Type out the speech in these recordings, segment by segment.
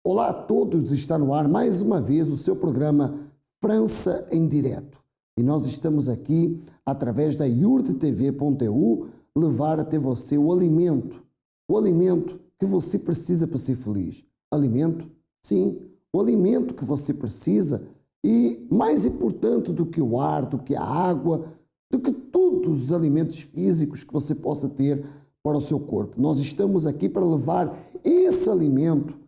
Olá a todos, está no ar mais uma vez o seu programa França em Direto. E nós estamos aqui, através da yurttv.eu, levar até você o alimento que você precisa para ser feliz. Alimento? Sim, o alimento que você precisa e mais importante do que o ar, do que a água, do que todos os alimentos físicos que você possa ter para o seu corpo. Nós estamos aqui para levar esse alimento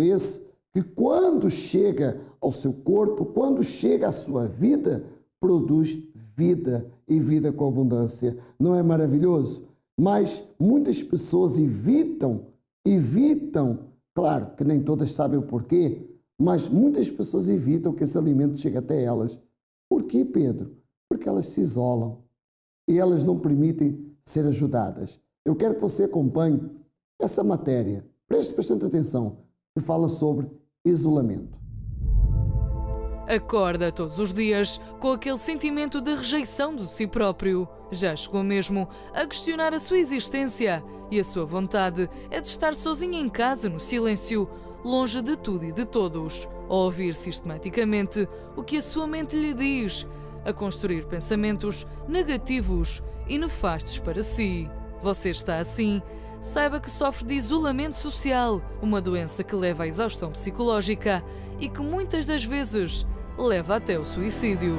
esse que quando chega ao seu corpo, quando chega à sua vida, produz vida e vida com abundância. Não é maravilhoso? Mas muitas pessoas evitam, claro que nem todas sabem o porquê, mas muitas pessoas evitam que esse alimento chegue até elas. Por quê, Pedro? Porque elas se isolam e elas não permitem ser ajudadas. Eu quero que você acompanhe essa matéria. Preste bastante atenção, que fala sobre isolamento. Acorda todos os dias com aquele sentimento de rejeição de si próprio. Já chegou mesmo a questionar a sua existência e a sua vontade é de estar sozinho em casa, no silêncio, longe de tudo e de todos, a ouvir sistematicamente o que a sua mente lhe diz, a construir pensamentos negativos e nefastos para si. Você está assim? Saiba que sofre de isolamento social, uma doença que leva à exaustão psicológica e que muitas das vezes leva até o suicídio.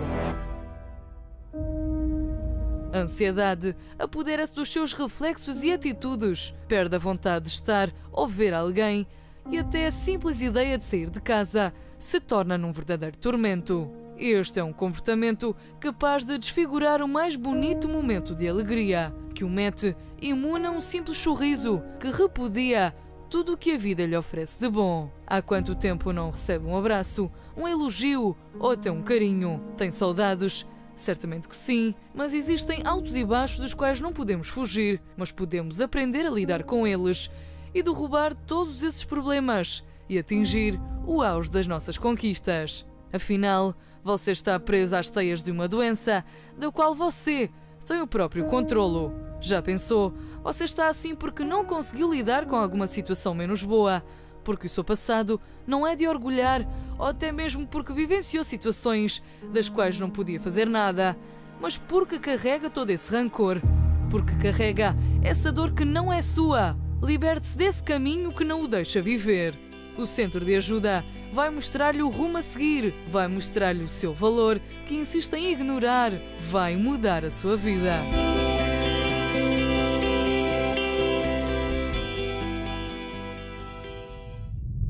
A ansiedade apodera-se dos seus reflexos e atitudes, perde a vontade de estar ou ver alguém e até a simples ideia de sair de casa se torna num verdadeiro tormento. Este é um comportamento capaz de desfigurar o mais bonito momento de alegria, que o mete imune a um simples sorriso, que repudia tudo o que a vida lhe oferece de bom. Há quanto tempo não recebe um abraço, um elogio ou até um carinho? Tem saudades? Certamente que sim, mas existem altos e baixos dos quais não podemos fugir, mas podemos aprender a lidar com eles e derrubar todos esses problemas e atingir o auge das nossas conquistas. Afinal, você está preso às teias de uma doença da qual você tem o próprio controlo. Já pensou? Você está assim porque não conseguiu lidar com alguma situação menos boa, porque o seu passado não é de orgulhar ou até mesmo porque vivenciou situações das quais não podia fazer nada, mas porque carrega todo esse rancor, porque carrega essa dor que não é sua. Liberte-se desse caminho que não o deixa viver. O Centro de Ajuda vai mostrar-lhe o rumo a seguir, vai mostrar-lhe o seu valor, que insiste em ignorar, vai mudar a sua vida.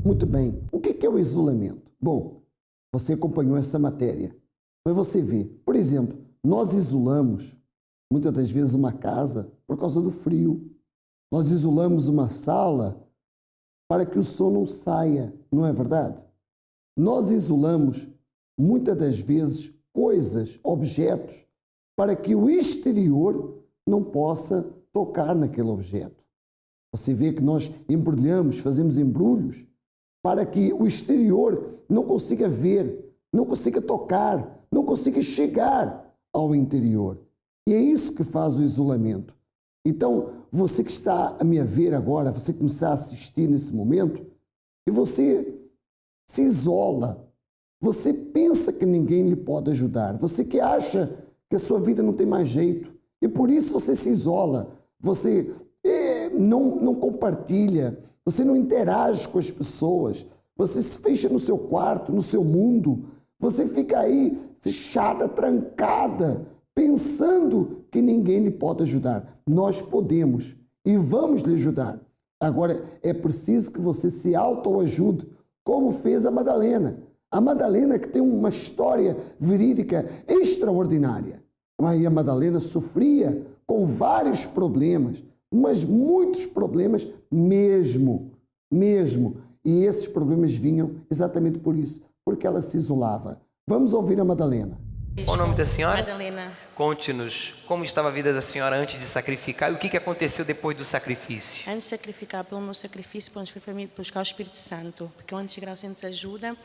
Muito bem, o que é o isolamento? Bom, você acompanhou essa matéria, mas você vê, por exemplo, nós isolamos muitas das vezes uma casa por causa do frio, nós isolamos uma sala para que o som não saia, não é verdade? Nós isolamos, muitas das vezes, coisas, objetos, para que o exterior não possa tocar naquele objeto. Você vê que nós embrulhamos, fazemos embrulhos, para que o exterior não consiga ver, não consiga tocar, não consiga chegar ao interior. E é isso que faz o isolamento. Então, você que está a me ver agora, você que me está a assistir nesse momento, e você se isola, você pensa que ninguém lhe pode ajudar, você que acha que a sua vida não tem mais jeito, e por isso você se isola, você não compartilha, você não interage com as pessoas, você se fecha no seu quarto, no seu mundo, você fica aí fechada, trancada, pensando que ninguém lhe pode ajudar. Nós podemos e vamos lhe ajudar. Agora, é preciso que você se autoajude, como fez a Madalena. A Madalena que tem uma história verídica extraordinária. Aí a Madalena sofria com vários problemas, mas muitos problemas mesmo. E esses problemas vinham exatamente por isso, porque ela se isolava. Vamos ouvir a Madalena. Qual o nome da senhora? Madalena. Conte-nos como estava a vida da senhora antes de sacrificar e o que aconteceu depois do sacrifício. Antes de sacrificar, pelo meu sacrifício, pronto, fui para mim buscar o Espírito Santo, porque eu antes de chegar ao centro de ajuda,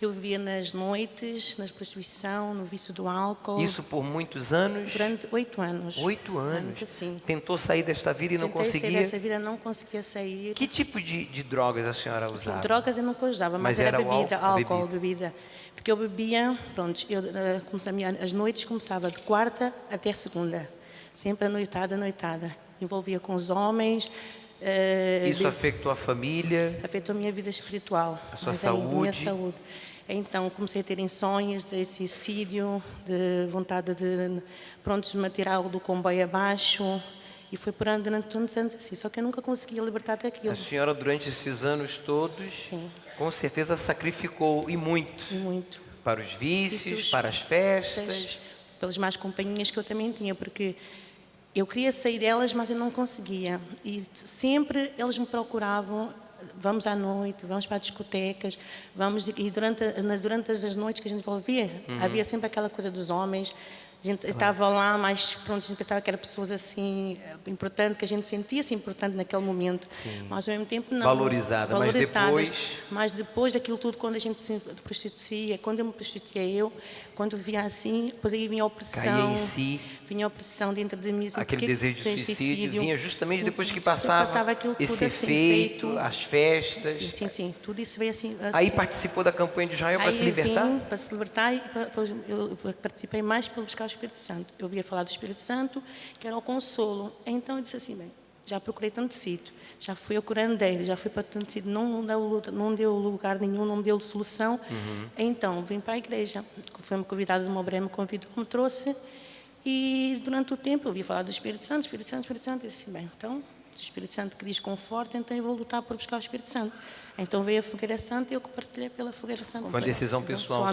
eu vivia nas noites, na prostituição, no vício do álcool. Isso por muitos anos? Durante 8 anos. 8 anos? Assim. Tentou sair desta vida e não conseguia? Tentei sair dessa vida, não conseguia sair. Que tipo de drogas a senhora usava? Sim, drogas eu nunca usava, mas era bebida, a álcool, bebida. Porque eu bebia, pronto, as noites começava de quarta até segunda. Sempre noitada. Envolvia com os homens. Isso afetou a família? Afetou a minha vida espiritual. A sua saúde? A minha saúde. Então comecei a ter insônias, de suicídio, de vontade de, pronto, de me atirar do comboio abaixo. E foi por ano durante tantos anos assim, só que eu nunca conseguia libertar daquilo. A senhora, durante esses anos todos, sim, com certeza sacrificou, e muito. E muito. Para os vícios, para as festas. Pelas más companhias que eu também tinha, porque eu queria sair delas, mas eu não conseguia. E sempre eles me procuravam, vamos à noite, vamos para discotecas, e durante as noites que a gente envolvia, havia sempre aquela coisa dos homens. A gente estava lá, mas pronto, a gente pensava que eram pessoas assim, importantes, que a gente sentia-se importante naquele momento. Sim. Mas ao mesmo tempo não. Valorizadas. Mas depois daquilo tudo, quando a gente se prostituía, quando eu me prostituía, quando via assim, depois aí vinha a opressão. Caía em si. Vinha a opressão dentro de mim. Assim, aquele desejo de suicídio vinha justamente depois que passava esse assim, efeito, as festas. Sim. Tudo isso veio assim. Aí participou da campanha de Israel para se libertar? Vim para se libertar e eu participei mais para buscar o Espírito Santo. Eu ouvia falar do Espírito Santo, que era o consolo. Então eu disse assim, bem, já procurei tanto sítio, já fui ao curandeiro, já fui para tanto sítio, não deu lugar nenhum, não deu solução. Então vim para a igreja, fui-me convidada de uma obreira, me convidou, me trouxe. E durante o tempo eu ouvi falar do Espírito Santo, e disse assim, bem, então, o Espírito Santo que diz conforto, então eu vou lutar por buscar o Espírito Santo. Então veio a Fogueira Santa e eu compartilhei pela Fogueira Santa. Uma decisão pessoal sua.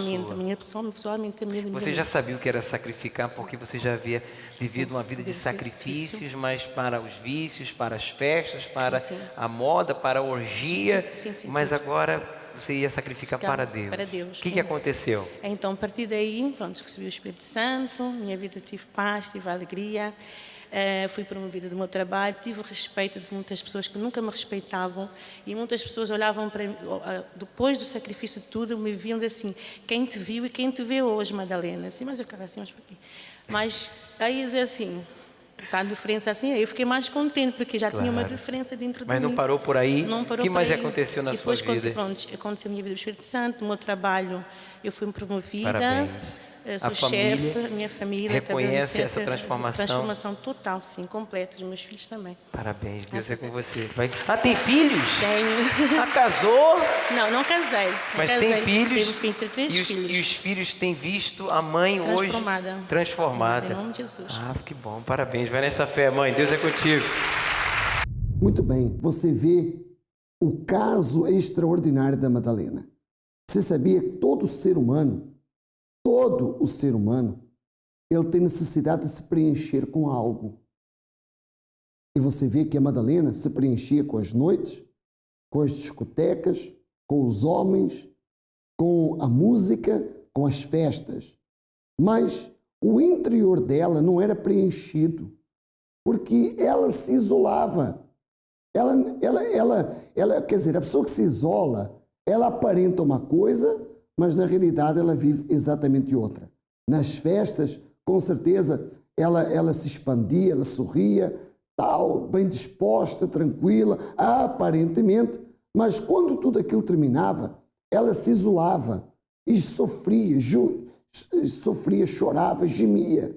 Pessoalmente. Você já sabia o que era sacrificar, porque você já havia vivido uma vida de sacrifícios, mas para os vícios, para as festas, para a moda, para a orgia, mas agora você ia sacrificar para Deus. O que aconteceu? Então, a partir daí, pronto, recebi o Espírito Santo, minha vida tive paz, tive alegria, fui promovida do meu trabalho, tive o respeito de muitas pessoas que nunca me respeitavam e muitas pessoas olhavam para mim, depois do sacrifício de tudo, me viam assim, quem te viu e quem te vê hoje, Madalena? Assim, mas eu ficava assim, mas por quê? Mas aí dizer assim, está a diferença assim, eu fiquei mais contente porque já tinha uma diferença dentro de mim. Mas não parou por aí? Não parou. O que por mais aí. aconteceu na sua vida? Aconteceu a minha vida do Espírito Santo, no meu trabalho eu fui promovida. Parabéns. Sou chefe, minha família reconhece essa transformação? Transformação total, sim, completa. Os meus filhos também. Parabéns, Deus é com você. Tem filhos? Tenho. Casou? Não casei. Mas tem filhos? Tenho 3 filhos. E os filhos têm visto a mãe hoje transformada. Em nome de Jesus. Que bom, parabéns. Vai nessa fé, mãe. Deus é contigo. Muito bem, você vê o caso extraordinário da Madalena. Você sabia que todo ser humano, ele tem necessidade de se preencher com algo. E você vê que a Madalena se preenchia com as noites, com as discotecas, com os homens, com a música, com as festas. Mas o interior dela não era preenchido, porque ela se isolava. Quer dizer, a pessoa que se isola, ela aparenta uma coisa, mas na realidade ela vive exatamente outra. Nas festas, com certeza, ela se expandia, ela sorria, tal, bem disposta, tranquila, aparentemente, mas quando tudo aquilo terminava, ela se isolava e sofria, chorava, gemia,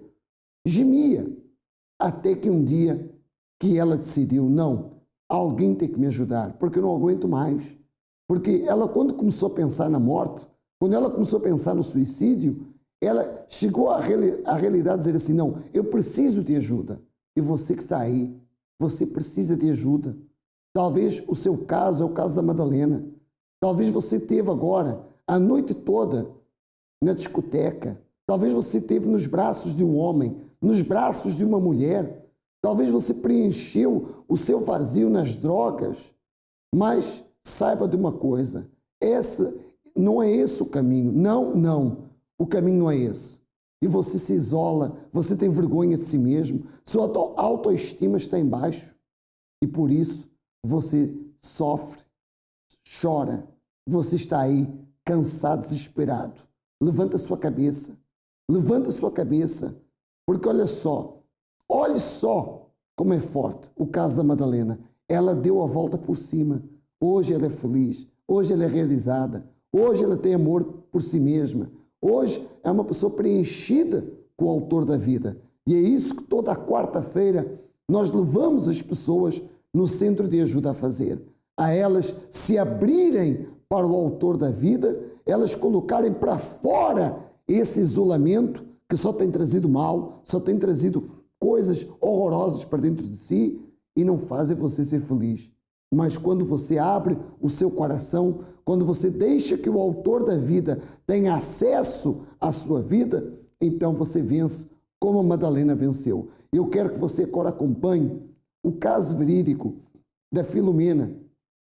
até que um dia que ela decidiu, não, alguém tem que me ajudar, porque eu não aguento mais. Porque ela, quando começou a pensar na morte, quando ela começou a pensar no suicídio, ela chegou à realidade de dizer assim, não, eu preciso de ajuda. E você que está aí, você precisa de ajuda. Talvez o seu caso é o caso da Madalena. Talvez você teve agora, a noite toda, na discoteca. Talvez você teve nos braços de um homem, nos braços de uma mulher. Talvez você preencheu o seu vazio nas drogas. Mas saiba de uma coisa, não é esse o caminho. Não. O caminho não é esse. e você se isola, você tem vergonha de si mesmo, sua autoestima está em baixo e por isso você sofre, chora, você está aí cansado, desesperado. Levanta sua cabeça, porque olhe só como é forte o caso da Madalena. Ela deu a volta por cima. Hoje ela é feliz, hoje ela é realizada, hoje ela tem amor por si mesma. Hoje é uma pessoa preenchida com o autor da vida. E é isso que toda quarta-feira nós levamos as pessoas no centro de ajuda a fazer. A elas se abrirem para o autor da vida, elas colocarem para fora esse isolamento que só tem trazido mal, só tem trazido coisas horrorosas para dentro de si e não fazem você ser feliz. Mas quando você abre o seu coração, quando você deixa que o autor da vida tenha acesso à sua vida, então você vence como a Madalena venceu. Eu quero que você agora acompanhe o caso verídico da Filomena,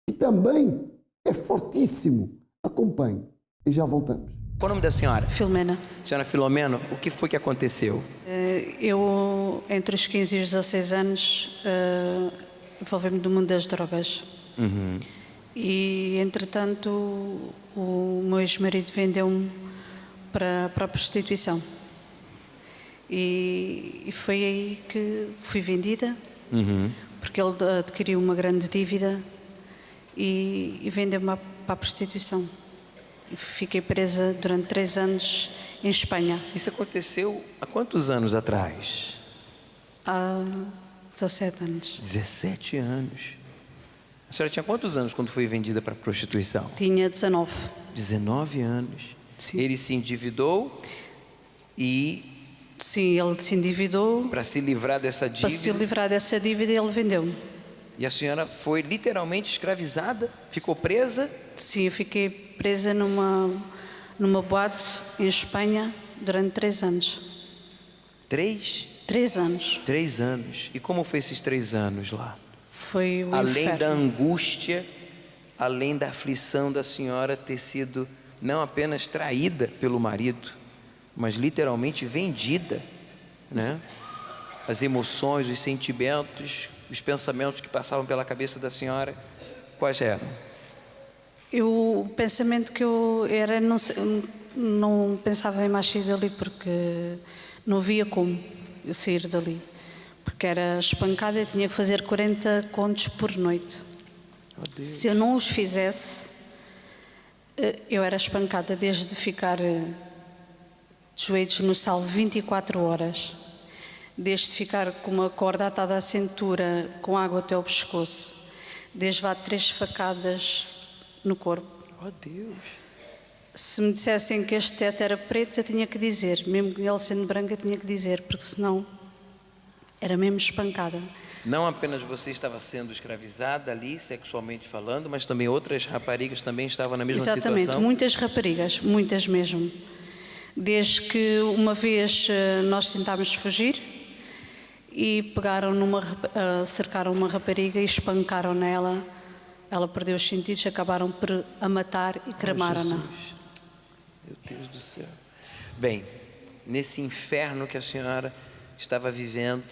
que também é fortíssimo. Acompanhe e já voltamos. Qual o nome da senhora? Filomena. Senhora Filomena, o que foi que aconteceu? Eu, entre os 15 e os 16 anos, envolvi-me no mundo das drogas. E, entretanto, o meu ex-marido vendeu-me para a prostituição. E foi aí que fui vendida, porque ele adquiriu uma grande dívida e vendeu-me para a prostituição. Fiquei presa durante 3 anos em Espanha. Isso aconteceu há quantos anos atrás? Há 17 anos. 17 anos. A senhora tinha quantos anos quando foi vendida para a prostituição? Tinha 19. 19 anos. Sim. Ele se endividou e... Sim, ele se endividou. Para se livrar dessa dívida. Para se livrar dessa dívida, ele vendeu-me. E a senhora foi literalmente escravizada? Ficou presa? Sim, eu fiquei presa numa boate em Espanha durante 3 anos. 3? 3 anos. 3 anos. E como foi esses 3 anos lá? Foi o Além inferno. da angústia, além da aflição da senhora ter sido não apenas traída pelo marido, mas literalmente vendida, né? As emoções, os sentimentos, os pensamentos que passavam pela cabeça da senhora, quais eram? O pensamento que eu era, não pensava em mais sair dali, porque não havia como eu sair dali. Porque era espancada e tinha que fazer 40 contos por noite. Se eu não os fizesse, eu era espancada desde ficar de joelhos no sal 24 horas, desde ficar com uma corda atada à cintura com água até ao pescoço, desde levar 3 facadas no corpo. Oh Deus! Se me dissessem que este teto era preto, eu tinha que dizer, mesmo ele sendo branco, eu tinha que dizer, porque senão era mesmo espancada. Não apenas você estava sendo escravizada ali, sexualmente falando, mas também outras raparigas também estavam na mesma situação? Exatamente, muitas raparigas, muitas mesmo. Desde que uma vez nós tentámos fugir e cercaram uma rapariga e espancaram nela. Ela perdeu os sentidos, acabaram por a matar e cremaram-na. Meu Deus do céu. Bem, nesse inferno que a senhora estava vivendo,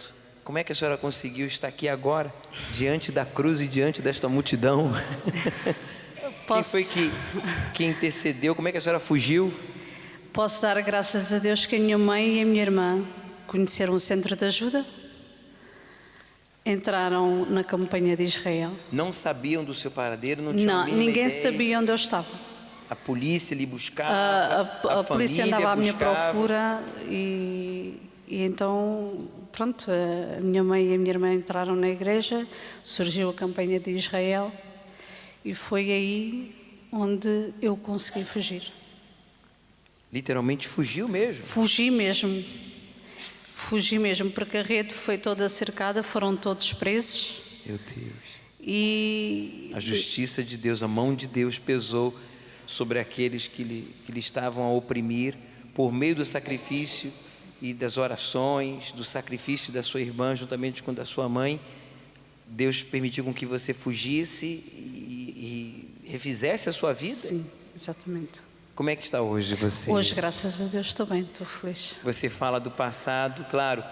como é que a senhora conseguiu estar aqui agora, diante da cruz e diante desta multidão? Quem foi que intercedeu? Como é que a senhora fugiu? Posso dar graças a Deus que a minha mãe e a minha irmã conheceram o centro de ajuda, entraram na campanha de Israel. Não sabiam do seu paradeiro? Não tinham Ninguém ideia. sabia onde eu estava. A polícia lhe buscava? A polícia andava à minha buscava. procura e então, pronto, a minha mãe e a minha irmã entraram na igreja, surgiu a campanha de Israel e foi aí onde eu consegui fugir. Literalmente fugiu mesmo? Fugi mesmo, porque a rede foi toda cercada, foram todos presos. Meu Deus. E a justiça de Deus, a mão de Deus pesou sobre aqueles que lhe estavam a oprimir por meio do sacrifício e das orações, do sacrifício da sua irmã juntamente com a da sua mãe. Deus permitiu com que você fugisse e refizesse a sua vida? Sim, exatamente. Como é que está hoje você? Hoje, graças a Deus, estou bem, estou feliz. Você fala do passado, claro,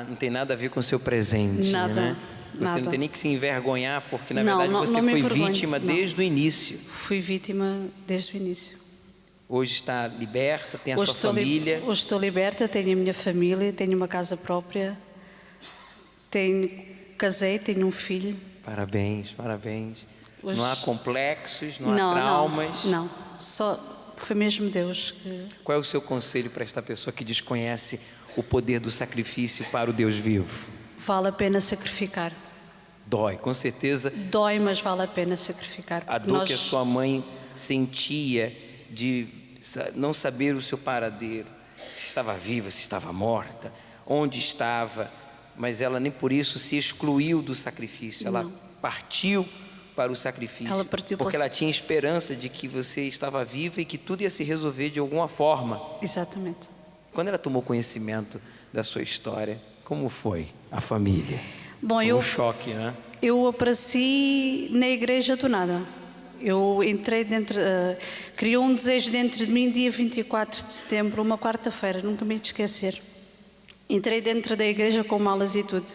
não tem nada a ver com o seu presente, Nada, né? Você nada. não tem nem que se envergonhar, porque na Não, verdade não- você não me foi envergonho, vítima não. desde o início. Fui vítima desde o início. Hoje está liberta, tem a Hoje sua família. hoje estou liberta, tenho a minha família, tenho uma casa própria, casei, tenho um filho. Parabéns, parabéns. Hoje- Não há complexos, não há traumas. Não, só foi mesmo Deus que... Qual é o seu conselho para esta pessoa que desconhece o poder do sacrifício para o Deus vivo? Vale a pena sacrificar. Dói, com certeza. Dói, mas vale a pena sacrificar. A porque dor que a sua mãe sentia de não saber o seu paradeiro, se estava viva, se estava morta, onde estava, mas ela nem por isso se excluiu do sacrifício, ela partiu para o sacrifício, Ela partiu porque para o ela tinha esperança de que você estava viva e que tudo ia se resolver de alguma forma. Exatamente. Quando ela tomou conhecimento da sua história, como foi a família? Bom, Foi um choque, né? eu apareci na igreja do nada. Eu entrei dentro, criou um desejo dentro de mim dia 24 de setembro, uma quarta-feira, nunca me hei de esquecer. Entrei dentro da igreja com malas e tudo.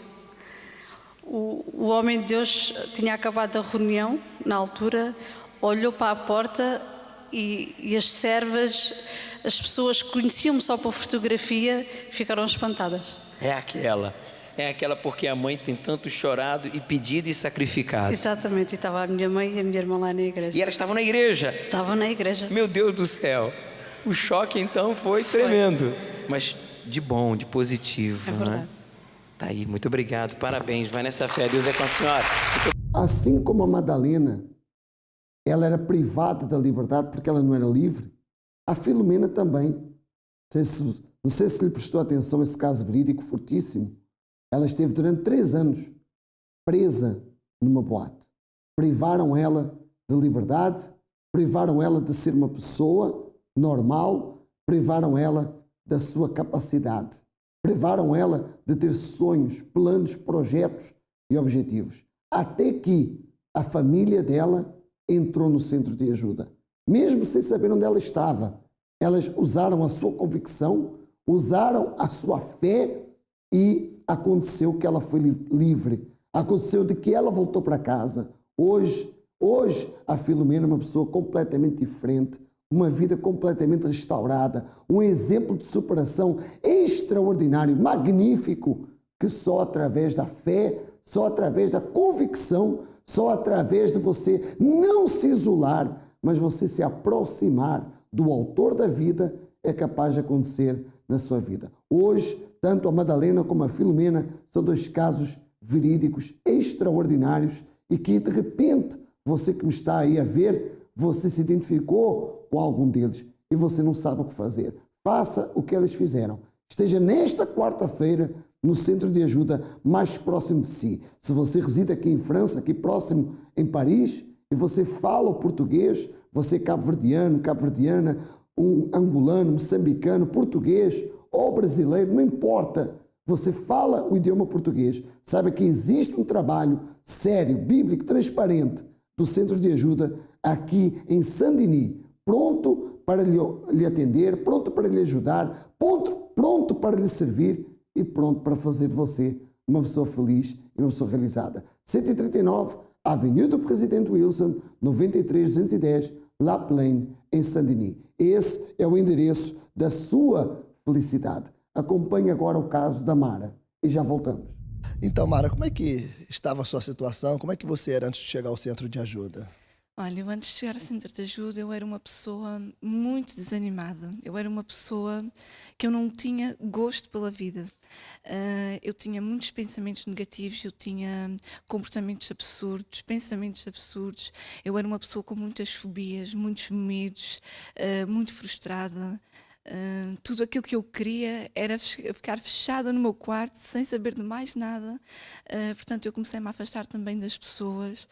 O homem de Deus tinha acabado a reunião, na altura, olhou para a porta e as servas, as pessoas que conheciam-me só por fotografia, ficaram espantadas. É aquela porque a mãe tem tanto chorado e pedido e sacrificado. Exatamente, e estava a minha mãe e a minha irmã lá na igreja. E elas estavam na igreja. Estavam na igreja. Meu Deus do céu. O choque então foi tremendo. Mas de bom, de positivo, É né? verdade. Tá aí, muito obrigado, parabéns. Vai nessa fé, Deus é com a senhora. Assim como a Madalena, ela era privada da liberdade porque ela não era livre, a Filomena também. Não sei se lhe prestou atenção esse caso verídico fortíssimo. Ela esteve durante 3 anos presa numa boate. Privaram ela de liberdade, privaram ela de ser uma pessoa normal, privaram ela da sua capacidade, privaram ela de ter sonhos, planos, projetos e objetivos. Até que a família dela entrou no centro de ajuda. Mesmo sem saber onde ela estava, elas usaram a sua convicção, usaram a sua fé e aconteceu que ela foi livre. Aconteceu de que ela voltou para casa. Hoje a Filomena é uma pessoa completamente diferente, uma vida completamente restaurada, um exemplo de superação extraordinário, magnífico, que só através da fé, só através da convicção, só através de você não se isolar, mas você se aproximar do autor da vida é capaz de acontecer na sua vida. Hoje, tanto a Madalena como a Filomena são 2 casos verídicos extraordinários e que, de repente, você que me está aí a ver, você se identificou com algum deles e você não sabe o que fazer. Faça o que elas fizeram. Esteja nesta quarta-feira no centro de ajuda mais próximo de si. Se você reside aqui em França, aqui próximo em Paris, e você fala o português, você é cabo-verdiana, um angolano, moçambicano, português ou brasileiro, não importa, você fala o idioma português, saiba que existe um trabalho sério, bíblico, transparente do Centro de Ajuda aqui em Saint-Denis, pronto para lhe atender, pronto para lhe ajudar, pronto para lhe servir e pronto para fazer de você uma pessoa feliz e uma pessoa realizada. 139, Avenida do Presidente Wilson, 93-210, La Plaine, em Saint-Denis. Esse é o endereço da sua felicidade. Acompanhe agora o caso da Mara e já voltamos. Então, Mara, como é que estava a sua situação? Como é que você era antes de chegar ao centro de ajuda? Olha, eu antes de chegar ao centro de ajuda, eu era uma pessoa muito desanimada. Eu era uma pessoa que eu não tinha gosto pela vida. Eu tinha muitos pensamentos negativos, eu tinha comportamentos absurdos, pensamentos absurdos. Eu era uma pessoa com muitas fobias, muitos medos, muito frustrada. Tudo aquilo que eu queria era ficar fechada no meu quarto sem saber de mais nada. Portanto, eu comecei-me a afastar também das pessoas,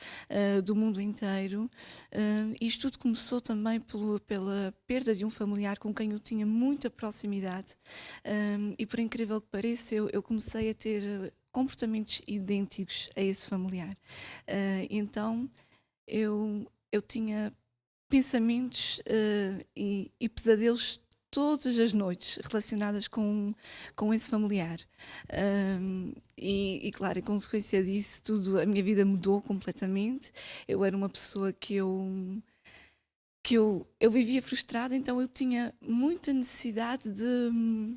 do mundo inteiro. Isto tudo começou também pela perda de um familiar com quem eu tinha muita proximidade. E por incrível que pareça, eu comecei a ter comportamentos idênticos a esse familiar. Então, eu tinha pensamentos e pesadelos todas as noites relacionadas com esse familiar. E claro, em consequência disso tudo, a minha vida mudou completamente. Eu era uma pessoa que eu vivia frustrada, então eu tinha muita necessidade de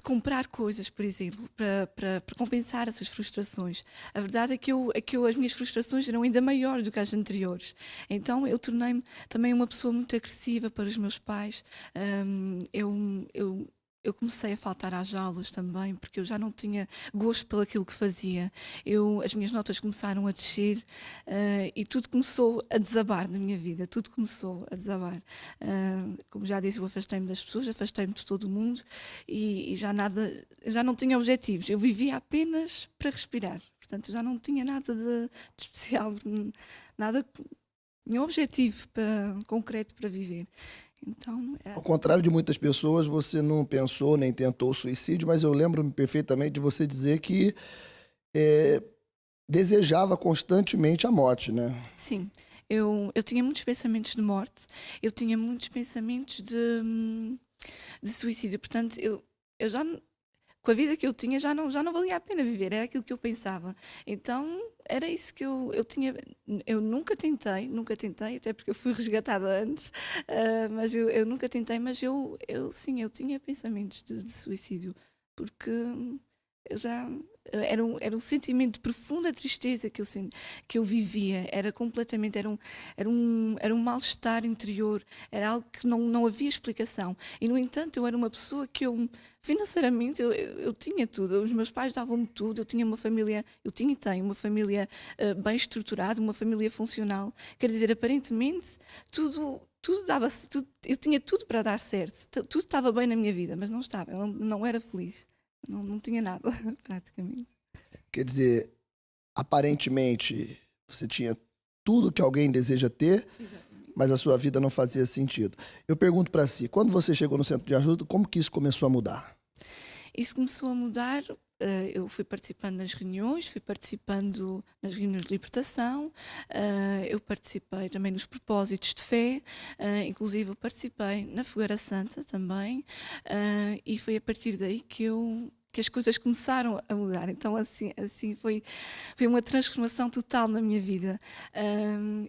comprar coisas, por exemplo, para compensar essas frustrações. A verdade é que as minhas frustrações eram ainda maiores do que as anteriores. Então eu tornei-me também uma pessoa muito agressiva para os meus pais. Eu comecei a faltar às aulas também, porque eu já não tinha gosto pelo aquilo que fazia. As minhas notas começaram a descer e tudo começou a desabar na minha vida. Tudo começou a desabar. Como já disse, eu afastei-me das pessoas, afastei-me de todo o mundo e já não tinha objetivos. Eu vivia apenas para respirar. Portanto, já não tinha nada de especial, nenhum objetivo concreto para viver. Então, Ao contrário de muitas pessoas, você não pensou nem tentou suicídio, mas eu lembro-me perfeitamente de você dizer que desejava constantemente a morte, né? sim, eu tinha muitos pensamentos de morte, eu tinha muitos pensamentos de suicídio. Portanto, eu já, com a vida que eu tinha, já não valia a pena viver, era aquilo que eu pensava. Então, era isso que eu tinha. Eu nunca tentei, até porque eu fui resgatada antes, mas eu nunca tentei, mas sim, eu tinha pensamentos de suicídio, porque eu já. Era um sentimento de profunda tristeza que eu vivia, era completamente, era um mal-estar interior, era algo que não havia explicação. E, no entanto, eu era uma pessoa que financeiramente, eu tinha tudo, os meus pais davam-me tudo, eu tinha uma família, eu tinha e tenho uma família bem estruturada, uma família funcional, quer dizer, aparentemente, tudo dava-se, eu tinha tudo para dar certo, tudo estava bem na minha vida, mas não estava, eu não era feliz. Não tinha nada, praticamente. Quer dizer, aparentemente você tinha tudo que alguém deseja ter, mas a sua vida não fazia sentido. Eu pergunto para si, quando você chegou no centro de ajuda, como que isso começou a mudar? Isso começou a mudar. Eu fui participando nas reuniões, fui participando nas reuniões de libertação, eu participei também nos propósitos de fé, inclusive eu participei na Fogueira Santa também, e foi a partir daí que as coisas começaram a mudar. Então assim foi uma transformação total na minha vida.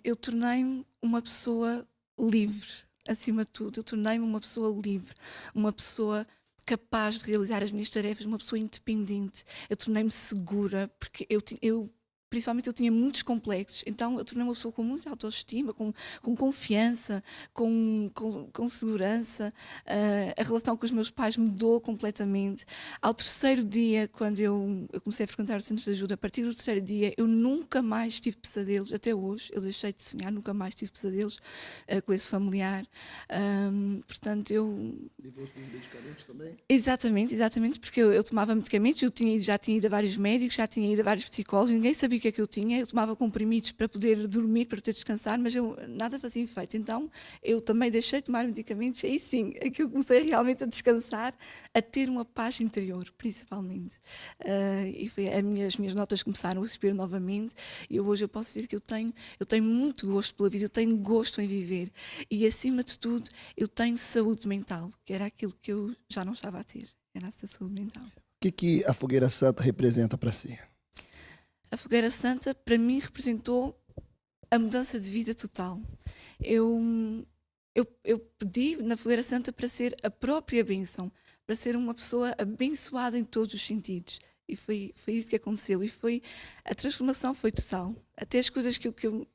Eu tornei-me uma pessoa livre, acima de tudo. Eu tornei-me uma pessoa livre, uma pessoa capaz de realizar as minhas tarefas, uma pessoa independente. Eu tornei-me segura, porque principalmente eu tinha muitos complexos, então eu tornei-me uma pessoa com muita autoestima, com confiança, com segurança. A relação com os meus pais mudou completamente. Ao terceiro dia, quando eu comecei a frequentar o centro de ajuda, a partir do terceiro dia eu nunca mais tive pesadelos, até hoje, eu deixei de sonhar, nunca mais tive pesadelos com esse familiar. Portanto, Livrou os medicamentos também? Exatamente, porque eu tomava medicamentos, já tinha ido a vários médicos, já tinha ido a vários psicólogos, ninguém sabia o que é que eu tinha. Eu tomava comprimidos para poder dormir, para poder descansar, mas nada fazia efeito. Então eu também deixei de tomar medicamentos, aí sim, é que eu comecei realmente a descansar, a ter uma paz interior, principalmente. E as minhas notas começaram a subir novamente, e hoje eu posso dizer que eu tenho muito gosto pela vida, eu tenho gosto em viver, e acima de tudo eu tenho saúde mental, que era aquilo que eu já não estava a ter, era essa saúde mental. O que a Fogueira Santa representa para si? A Fogueira Santa, para mim, representou a mudança de vida total. Eu pedi na Fogueira Santa para ser a própria bênção, para ser uma pessoa abençoada em todos os sentidos. E foi isso que aconteceu. E a transformação foi total. Até as coisas que eu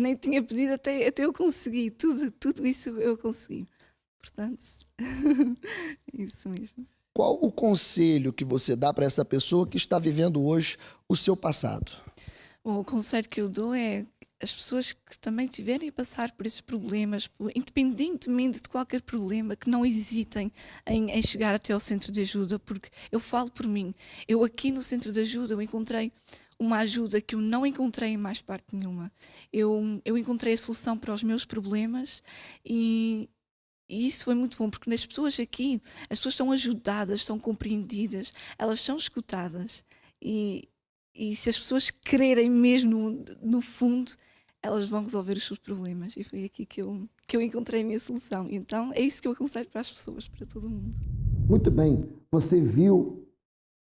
nem tinha pedido, até eu consegui. Tudo isso eu consegui. Portanto, isso mesmo. Qual o conselho que você dá para essa pessoa que está vivendo hoje o seu passado? Bom, o conselho que eu dou é as pessoas que também tiverem a passar por esses problemas, independentemente de qualquer problema, que não hesitem em chegar até ao centro de ajuda, porque eu falo por mim. Eu aqui no centro de ajuda eu encontrei uma ajuda que eu não encontrei em mais parte nenhuma. Eu encontrei a solução para os meus problemas e isso foi muito bom, porque nas pessoas aqui, as pessoas são ajudadas, são compreendidas, elas são escutadas. E se as pessoas quererem mesmo, no fundo, elas vão resolver os seus problemas. E foi aqui que eu encontrei a minha solução. Então é isso que eu aconselho para as pessoas, para todo mundo. Muito bem, você viu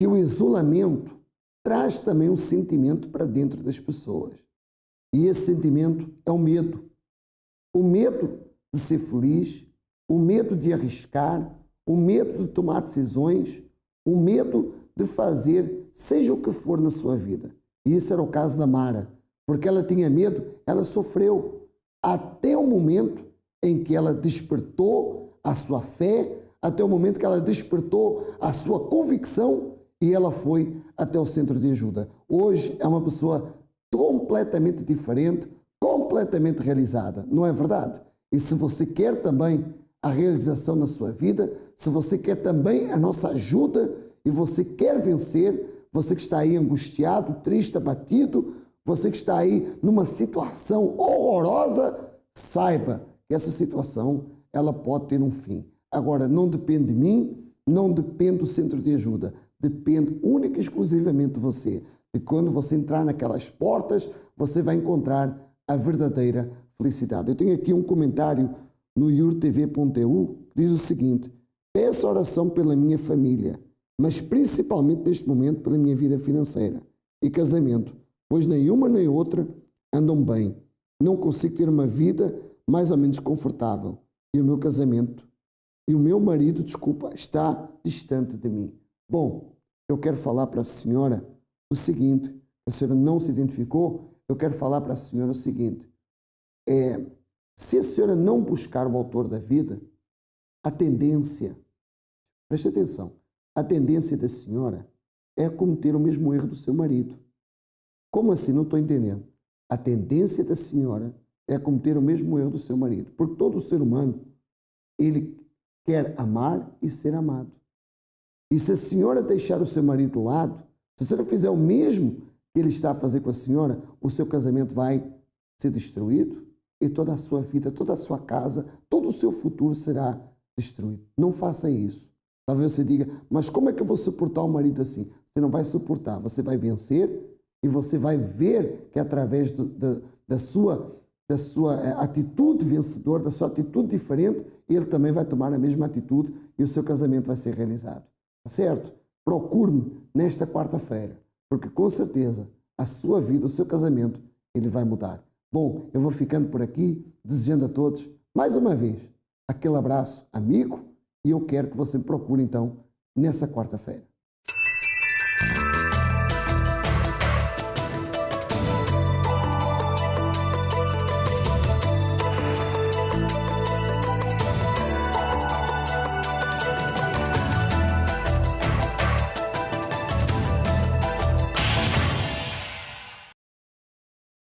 que o isolamento traz também um sentimento para dentro das pessoas. E esse sentimento é o medo. O medo de ser feliz, o medo de arriscar, o medo de tomar decisões, o medo de fazer seja o que for na sua vida. E esse era o caso da Mara. Porque ela tinha medo, ela sofreu até o momento em que ela despertou a sua fé, até o momento que ela despertou a sua convicção e ela foi até o centro de ajuda. Hoje é uma pessoa completamente diferente, completamente realizada, não é verdade? E se você quer também a realização na sua vida, se você quer também a nossa ajuda e você quer vencer, você que está aí angustiado, triste, abatido, você que está aí numa situação horrorosa, saiba que essa situação ela pode ter um fim. Agora, não depende de mim, não depende do centro de ajuda, depende única e exclusivamente de você. E quando você entrar naquelas portas, você vai encontrar a verdadeira felicidade. Eu tenho aqui um comentário no iurtv.eu que diz o seguinte: peço oração pela minha família, mas principalmente neste momento pela minha vida financeira e casamento, pois nem uma nem outra andam bem. Não consigo ter uma vida mais ou menos confortável. E o meu casamento, e o meu marido, está distante de mim. Bom, eu quero falar para a senhora o seguinte, a senhora não se identificou, eu quero falar para a senhora o seguinte, se a senhora não buscar o autor da vida, a tendência, preste atenção, a tendência da senhora é cometer o mesmo erro do seu marido. Como assim? Não estou entendendo. A tendência da senhora é cometer o mesmo erro do seu marido. Porque todo ser humano, ele quer amar e ser amado. E se a senhora deixar o seu marido de lado, se a senhora fizer o mesmo que ele está a fazer com a senhora, o seu casamento vai ser destruído e toda a sua vida, toda a sua casa, todo o seu futuro será destruído. Não faça isso. Talvez você diga, mas como é que eu vou suportar um marido assim? Você não vai suportar, você vai vencer e você vai ver que através da sua atitude vencedora, da sua atitude diferente, ele também vai tomar a mesma atitude e o seu casamento vai ser realizado. Tá certo? Procure-me nesta quarta-feira, porque com certeza a sua vida, o seu casamento, ele vai mudar. Bom, eu vou ficando por aqui, desejando a todos, mais uma vez, aquele abraço amigo, e eu quero que você me procure então nessa quarta-feira.